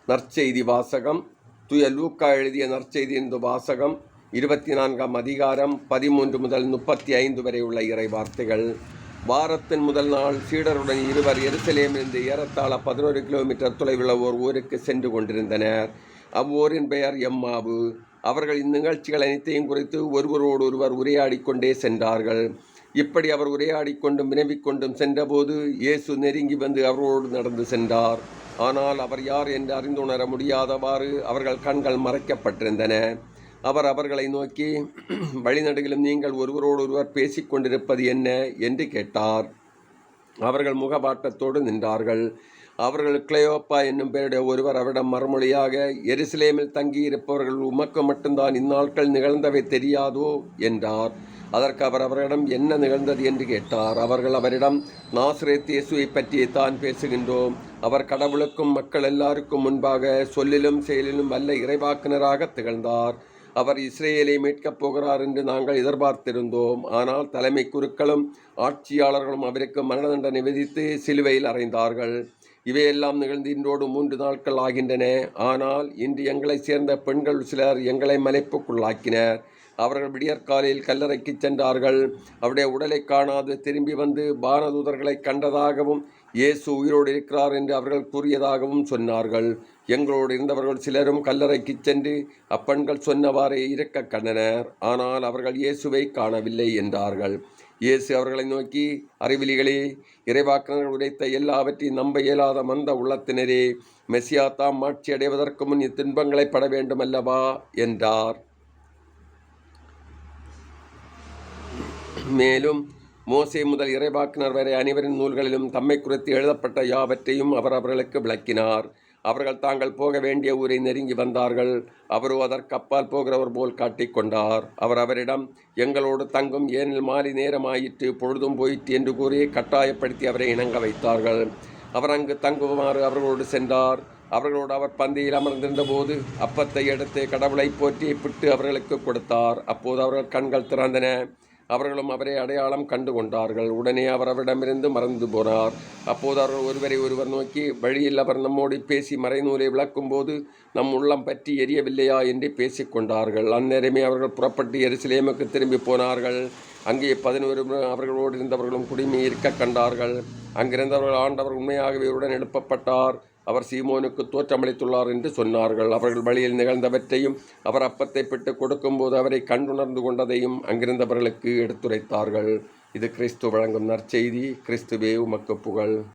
நற்செய்தி வாசகம். தூய லூக்கா எழுதிய நற்செய்தியின் வாசகம் 24ஆம் அதிகாரம் 13 முதல் 35 வரை உள்ள இறை வார்த்தைகள். வாரத்தின் முதல் நாள் சீடருடன் இருவர் எருசலேமிலிருந்து ஏறத்தாழ 11 கிலோமீட்டர் தொலைவில் ஓர் ஊருக்கு சென்று கொண்டிருந்தனர். அவ்வூரின் பெயர் எம்மாவு. அவர்கள் இந்நிகழ்ச்சிகள் அனைத்தையும் குறித்து ஒருவரோடு ஒருவர் உரையாடி கொண்டே சென்றார்கள். இப்படி அவர் உரையாடி கொண்டும் வினவிக் கொண்டும் சென்றபோது இயேசு நெருங்கி வந்து அவர்களோடு நடந்து சென்றார். ஆனால் அவர் யார் என்று அறிந்துணர முடியாதவாறு அவர்கள் கண்கள் மறைக்கப்பட்டிருந்தன. அவர் அவர்களை நோக்கி, வழிநடுகிலும் நீங்கள் ஒருவரோடு ஒருவர் பேசிக்கொண்டிருப்பது என்ன என்று கேட்டார். அவர்கள் முகபாட்டத்தோடு நின்றார்கள். அவர்கள் கிளையோப்பா என்னும் பெயருடைய ஒருவர் அவரிடம் மறுமொழியாக, எருசலேமில் தங்கியிருப்பவர்கள் உமக்கு மட்டும்தான் இந்நாட்கள் நிகழ்ந்தவை தெரியாதோ என்றார். அதற்கு அவர் அவரிடம் என்ன நிகழ்ந்தது என்று கேட்டார். அவர்கள் அவரிடம், நாசரேத் இயேசுவை பற்றியே தான் பேசுகின்றோம். அவர் கடவுளுக்கும் மக்கள் எல்லாருக்கும் முன்பாக சொல்லிலும் செயலிலும் வல்ல இறைவாக்கினராக திகழ்ந்தார். அவர் இஸ்ரேலை மீட்கப் போகிறார் என்று நாங்கள் எதிர்பார்த்திருந்தோம். ஆனால் தலைமை குருக்களும் ஆட்சியாளர்களும் அவருக்கு மரண தண்டனை விதித்து சிலுவையில் அறைந்தார்கள். இவையெல்லாம் நிகழ்ந்து இன்றோடு 3 நாட்கள் ஆகின்றன. ஆனால் இன்று எங்களை சேர்ந்த பெண்கள் சிலர் எங்களை மலைப்புக்குள்ளாக்கினர். அவர்கள் விடியற்காலையில் கல்லறைக்கு சென்றார்கள். அவருடைய உடலை காணாது திரும்பி வந்து வானதூதர்களை கண்டதாகவும் இயேசு உயிரோடு இருக்கிறார் என்று அவர்கள் கூறியதாகவும் சொன்னார்கள். எங்களோடு இருந்தவர்கள் சிலரும் கல்லறைக்கு சென்று அப்பெண்கள் சொன்னவாறே இருக்க கண்டனர். ஆனால் அவர்கள் இயேசுவை காணவில்லை என்றார்கள். இயேசு அவர்களை நோக்கி, அறிவிலிகளே, இறைவாக்கினர்கள் உரைத்த எல்லாவற்றையும் நம்ப இயலாத மந்த உள்ளத்தினரே, மெசியா தாம் ஆட்சி அடைவதற்கு முன் இத்துன்பங்களை பட வேண்டும் அல்லவா என்றார். மேலும் மோசே முதல் இறைவாக்கினர் வரை அனைவரின் நூல்களிலும் தம்மை குறித்து எழுதப்பட்ட யாவற்றையும் அவர் அவர்களுக்கு விளக்கினார். அவர்கள் தாங்கள் போக வேண்டிய ஊரை நெருங்கி வந்தார்கள். அவரோ அதற்கு அப்பால் போகிறவர் போல் காட்டிக்கொண்டார். அவர் அவரிடம், எங்களோடு தங்கும், ஏனில் மாலை நேரமாயிற்று, பொழுதும் போயிற்று என்று கூறி கட்டாயப்படுத்தி அவரை இணங்க வைத்தார்கள். அவர் அங்கு தங்குமாறு அவர்களோடு சென்றார். அவர்களோடு அவர் பந்தியில் அமர்ந்திருந்த போது அப்பத்தை எடுத்து கடவுளை போற்றி பிட்டு அவர்களுக்கு கொடுத்தார். அப்போது அவர்கள் கண்கள் திறந்தன. அவர்களும் அவரை அடையாளம் கண்டு கொண்டார்கள். உடனே அவர் அவரிடமிருந்து மறந்து போனார். அப்போது அவர்கள் ஒருவரை ஒருவர் நோக்கி, வழியில் அவர் நம்மோடு பேசி மறைநூலை விளக்கும் போது நம் உள்ளம் பற்றி எரியவில்லையா என்று பேசிக்கொண்டார்கள். அந்நேரமே அவர்கள் புறப்பட்டு எருசலேமுக்கு திரும்பி போனார்கள். அங்கே 11 அவர்களோடு இருந்தவர்களும் குடிமை இருக்க கண்டார்கள். அங்கிருந்தவர்கள், ஆண்டவர் உண்மையாகவே உடன் எழுப்பப்பட்டார், அவர் சீமோனுக்கு தோற்றமளித்துள்ளார் என்று சொன்னார்கள். அவர்கள் வழியில் நிகழ்ந்தவற்றையும் அவர் அப்பத்தை பிட்டு கொடுக்கும்போது அவரை கண்டுணர்ந்து கொண்டதையும் அங்கிருந்தவர்களுக்கு எடுத்துரைத்தார்கள். இது கிறிஸ்து வழங்கும் நற்செய்தி. கிறிஸ்துவே உமக்கு புகழ்.